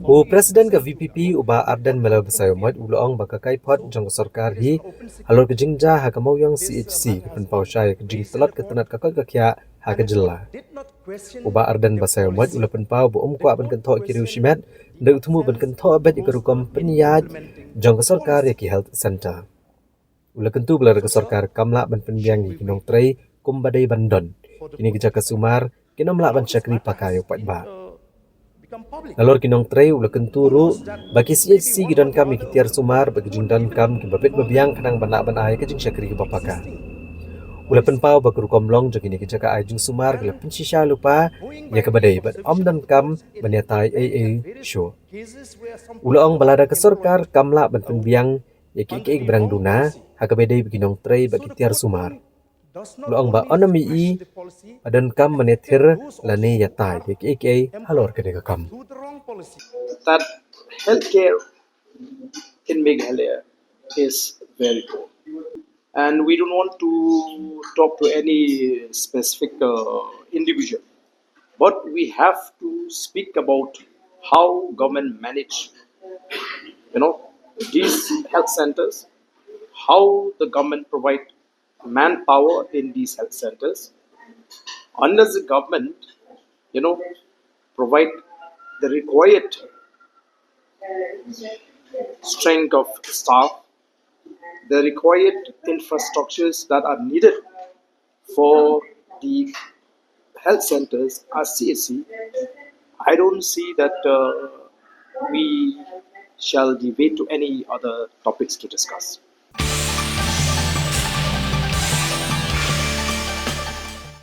U Presiden ke VPP uba Ardent mela besayomot uloong baka Kaiphot jong sarkar hi halor ke jingjia ha ke Mawiong CHC ke Pynpaw ke Jingtlot ke Tnad ke Koit ke Khiah ha ke jela. Uba Ardent besayomot ula Pynpaw bu kwa ban kento kiri usimet ndak tumu ban kento abet ikarukom penyaj jong ke sarkar ya ki health center. Ula kentu belar ke sarkar kamla ban penbiang hi kinong trei kumbadai bandon. Kini kerja ke Sumar kinong melak ban syakri pakai upat ba. Halor kinong trei ula kenturu bagi CHC gidan kami kitiar Sumar bagi jingdan kam ki babet babiang kanang banak ban ai ke jing syakri ke bapaka. Ula Pynpaw bakur komlong jong kini kerja ke ai jing Sumar gela pensisya lupa ya ke badai bat om dan kam banyatai AA show. Ula ong balada ke sarkar kamla ban penbiang ya ki berang duna ha ke badai beginong trei bagi tiar Sumar. Luang ba onami I adan kam menethir lane yatai ke halor kene ka kam. That healthcare in Meghalaya is very poor. And we don't want to talk to any specific individual, but we have to speak about how government manage, these health centers, how the government provide manpower in these health centers. Unless the government, you know, provide the required strength of staff, the required infrastructures that are needed for the health centers as CSC, I don't see that we shall debate to any other topics to discuss.